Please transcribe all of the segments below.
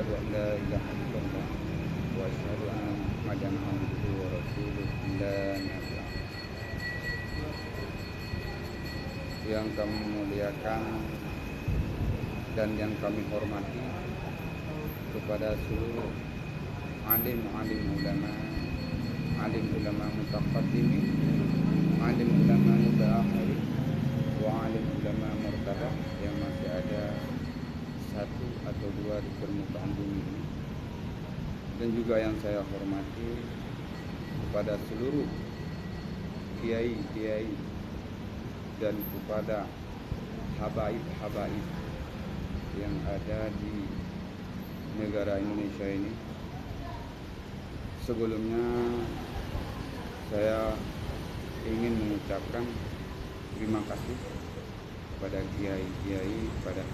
asyhadu an la ilaha illallah wa asyhadu anna Muhammadan abduhu wa rasuluh la nabiyya. Yang kami muliakan dan yang kami hormati kepada seluruh alim ulama mutaqaddimin, alim ulama mutaakhirin, wa alim ulama murtadah yang masih ada satu atau dua di permukaan bumi ini, dan juga yang saya hormati kepada seluruh kiai dan kepada habaib yang ada di negara Indonesia ini. Sebelumnya saya ingin mengucapkan terima kasih kepada kiai, kepada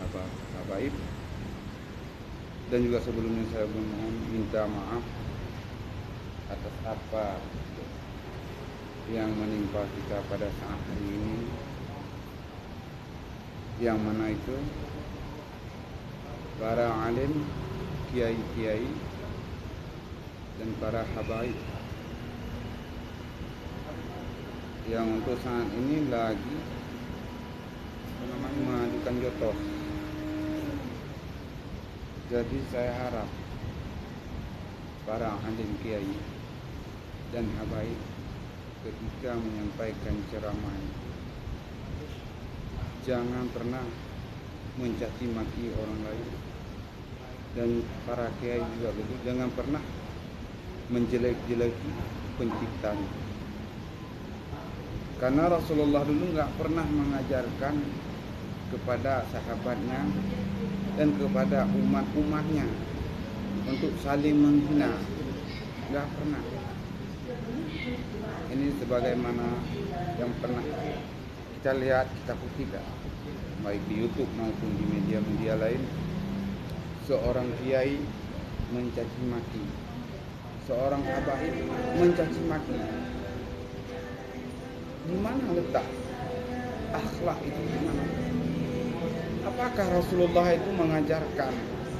habaib, dan juga sebelumnya saya memohon minta maaf atas apa yang menimpa kita pada saat hari ini, yang mana itu para alim, kiai dan para habaib yang untuk saat ini lagi mengajukan jotos. Jadi saya harap para alim, kiai dan habaib ketika menyampaikan ceramah jangan pernah mencaci maki orang lain, dan para kiai juga begitu, jangan pernah menjelek-jeleki penciptanya. Karena Rasulullah dulu nggak pernah mengajarkan kepada sahabatnya dan kepada umatnya untuk saling menghina, nggak pernah. Ini sebagaimana yang pernah kita lihat, kita kutikan baik di YouTube maupun di media-media lain, seorang kiai mencaci maki, seorang habaib mencaci maki. Di mana letak akhlak itu? Di mana? Apakah Rasulullah itu mengajarkan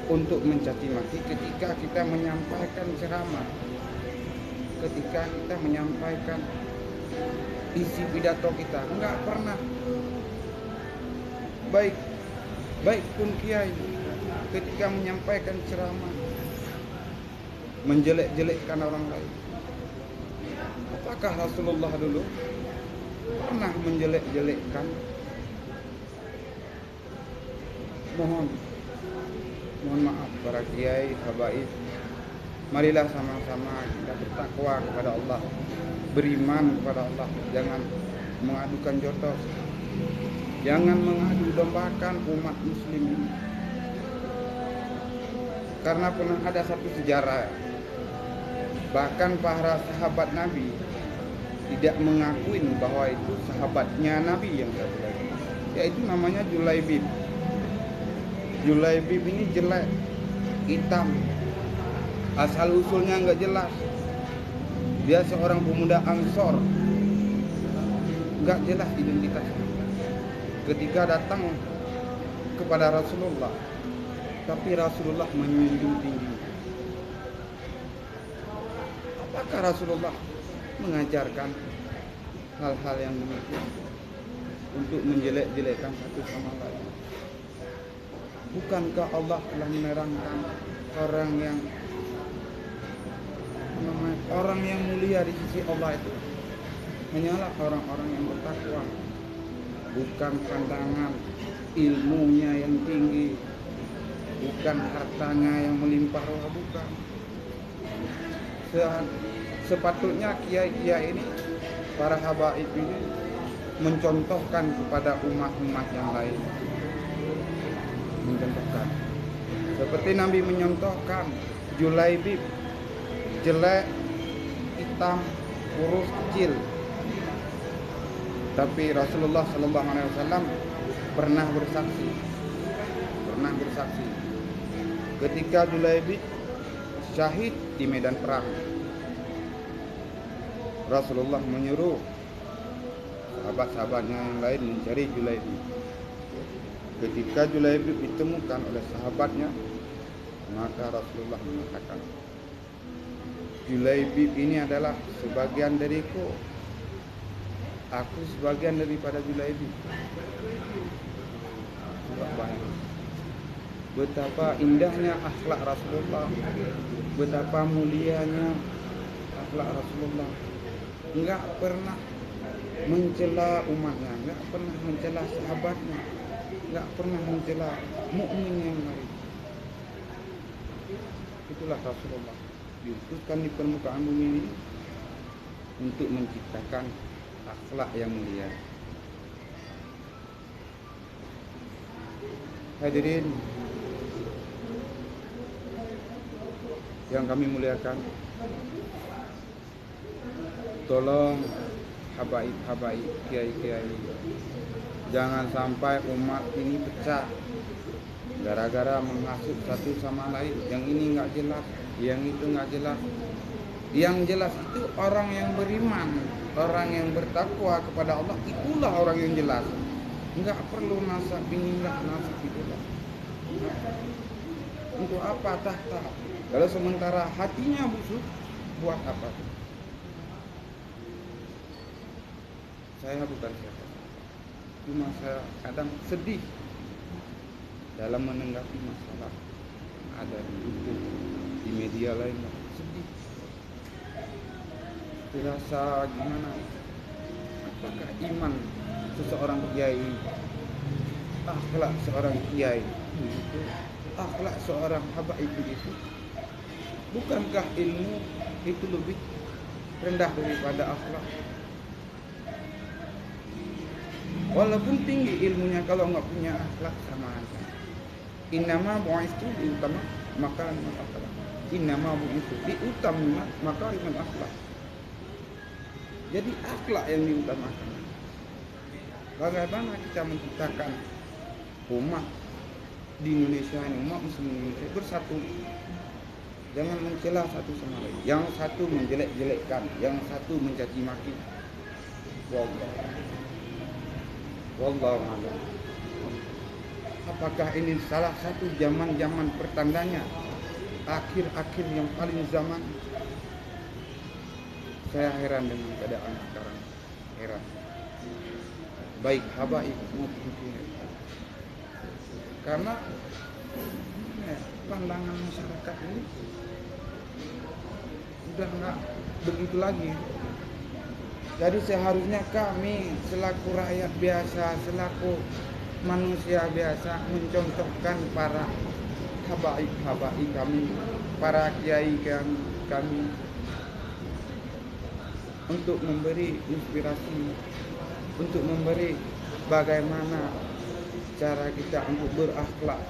untuk mencaci maki ketika kita menyampaikan ceramah, ketika kita menyampaikan isi pidato kita? Enggak pernah. Baik pun kiai ketika menyampaikan ceramah menjelek-jelekkan orang lain. Apakah Rasulullah dulu pernah menjelek-jelekkan? Mohon maaf para kiai, habaib, marilah sama-sama kita bertakwa kepada Allah, beriman kepada Allah, jangan mengadukan jotos, jangan mengadu dombakan umat muslim ini. Karena pernah ada satu sejarah, bahkan para sahabat Nabi tidak mengakuin bahwa itu sahabatnya Nabi yang satu lagi, yaitu namanya Julaibib. Julaibib ini jelek, hitam, asal usulnya nggak jelas. Dia seorang pemuda Ansor, nggak jelas identitasnya. Ketika datang kepada Rasulullah, tapi Rasulullah menjunjung tinggi. Apakah Rasulullah mengajarkan hal-hal yang demikian untuk menjelek-jelekkan satu sama lain? Bukankah Allah telah menerangkan orang yang mulia di sisi Allah itu hanyalah orang-orang yang bertakwa, bukan pandangan ilmunya yang tinggi, bukan hartanya yang melimpah ruah, bukan. Sepatutnya kiai-kiai ini, para habaib ini mencontohkan kepada umat-umat yang lain, mencontohkan seperti Nabi menyontohkan Julaibib, jelek, hitam, kurus, kecil. Tapi Rasulullah SAW pernah bersaksi ketika Julaibib syahid di medan perang. Rasulullah menyuruh sahabat-sahabatnya yang lain mencari Julaibib. Ketika Julaibib ditemukan oleh sahabatnya, Maka Rasulullah mengatakan, Julaibib ini adalah sebagian dariku, aku sebagian daripada Julaibib. Banyak. Betapa indahnya akhlak Rasulullah, betapa mulianya akhlak Rasulullah. Enggak pernah mencela umatnya, enggak pernah mencela sahabatnya, enggak pernah mencela mukmin yang lain. Itulah Rasulullah, diutuskan di permukaan bumi ini untuk menciptakan akhlak yang mulia. Hadirin yang kami muliakan, tolong habaib-habaib, kiai-kiai, jangan sampai umat ini pecah gara-gara menghasut satu sama lain. Yang ini nggak jelas, yang itu nggak jelas. Yang jelas itu orang yang beriman, orang yang bertakwa kepada Allah, itulah orang yang jelas. Nggak perlu nasab inilah, nasab itulah. Untuk apa tahta? Kalau sementara hatinya busuk, buat apa? Saya bukan siapa, cuma saya kadang sedih dalam menanggapi masalah ada di YouTube, di media lain, sedih. Terasa gimana? Apakah iman seseorang kiai, akhlak seorang kiai begitu, akhlak seorang habaib begitu? Bukankah ilmu itu lebih rendah daripada akhlak? Walaupun tinggi ilmunya, kalau nggak punya akhlak sama aja. Innama bu'istu diutama makarimul akhlak. Innama bu'istu diutama makarimul akhlak. Jadi akhlak yang diutamakan. Bagaimana kita menciptakan umat di Indonesia ini, umat muslim Indonesia bersatu, jangan mencela satu sama lain. Yang satu menjelek-jelekkan, yang satu mencaci maki. Wallahu a'lam. Apakah ini salah satu zaman-zaman pertandanya, akhir-akhir yang paling zaman? Saya heran dengan keadaan sekarang, heran. Baik habaib maupun kiai. Karena pandangan masyarakat ini sudah nggak begitu lagi. Jadi seharusnya kami selaku rakyat biasa, selaku manusia biasa mencontohkan para habaib kami, para kiai kami untuk memberi inspirasi, untuk memberi bagaimana cara kita untuk berakhlak.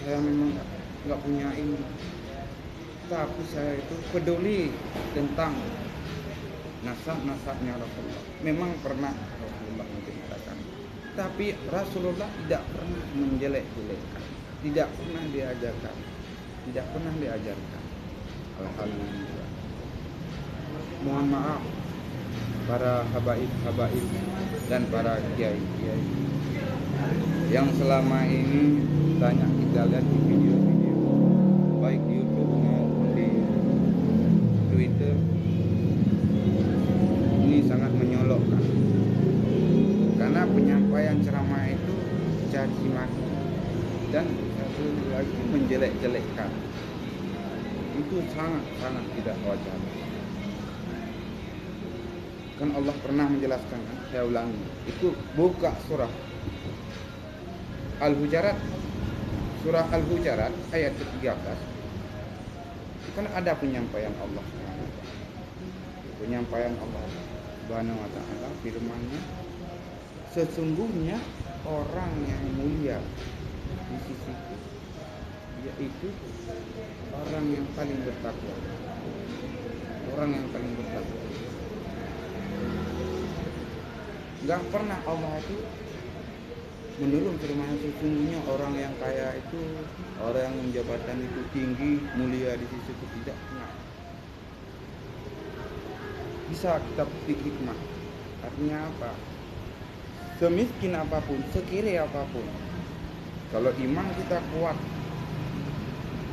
Saya memang nggak punya ini, tapi saya itu peduli tentang nasab-nasabnya Rasulullah. Memang pernah Rasulullah menceritakan, tapi Rasulullah tidak pernah menjelek-jelekkan, tidak pernah diajarkan, tidak pernah diajarkan hal-hal ini. Mohon maaf para habaib dan para kiai-kiai yang selama ini banyak kita lihat di video-video baik di YouTube maupun di Twitter, ini sangat menyolokkan karena penyampaian ceramah itu caci maki dan satu lagi menjelek-jelekkan. Itu sangat tidak wajar. Kan Allah pernah menjelaskan, saya ulangi, itu buka surah Al-Hujarat, surah Al-Hujarat ayat ke-13. Kan ada penyampaian Allah, penyampaian Allah Subhanahu wa ta'ala, firman-Nya, sesungguhnya orang yang mulia di sisiku yaitu orang yang paling bertakwa, orang yang paling bertakwa. Gak pernah Allah itu menurun firman, sesungguhnya orang yang kaya itu, orang yang jabatan itu tinggi, mulia di sisiku, tidak pernah. Bisa kita petik hikmah. Artinya apa? Semiskin apapun, sekiri apapun, Kalau iman kita kuat,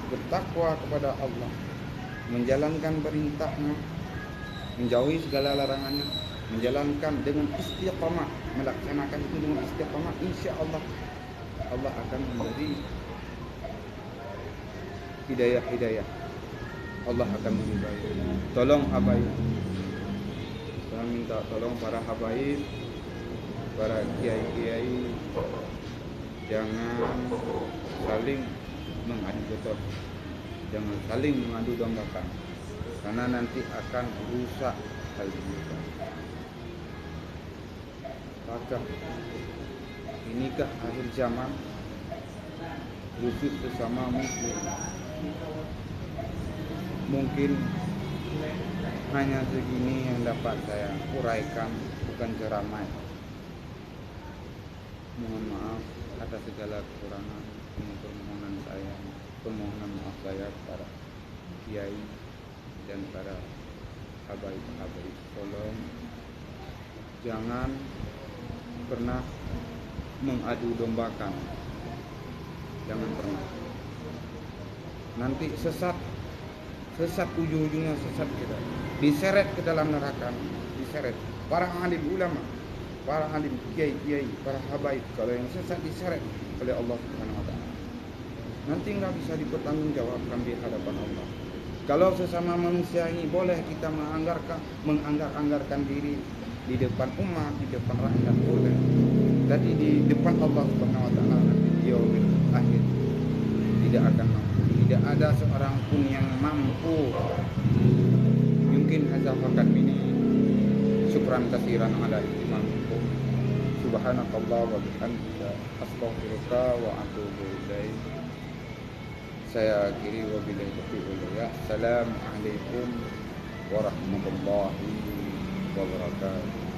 bertakwa kepada Allah, menjalankan perintahnya, menjauhi segala larangannya, menjalankan dengan istiqamah, melaksanakan itu dengan istiqamah, insya Allah Allah akan memberi hidayah. Allah akan memberi. Tolong habaib, saya minta tolong para habaib, para kiai-kiai, jangan saling mengadu jotos, jangan saling mengadu dombakan, karena nanti akan rusak hal ini. Apakah inikah akhir zaman? Khusus sesama muslim. Mungkin hanya segini yang dapat saya uraikan, bukan ceramah. Mohon maaf atas segala kekurangan. Permohonan maaf saya kepada kiai dan para habaib. Tolong jangan pernah mengadu dombakan. Jangan pernah. Nanti sesat ujung-ujungnya sesat kita. Diseret ke dalam neraka, diseret. Para alim ulama, para alim kiai, para habaib, kalau yang sesat diseret oleh Allah Subhanahu wa taala. Nanti nggak bisa dipertanggungjawabkan di hadapan Allah. Kalau sesama manusia ini boleh kita menganggar-anggarkan diri di depan umat, di depan rakyat boleh. Tapi di depan Allah Subhanahu wa taala nanti di yaumil akhir tidak akan mampu. Tidak ada seorang pun yang mampu. Mungkin hadza faqat ini. Syukran katsiran ala imankum. Subhanakallah wa bihamdika astaghfiruka wa atubu ilaik. Saya akhiri wabillahi taufiq wal hidayah. Assalamualaikum warahmatullahi wabarakatuh.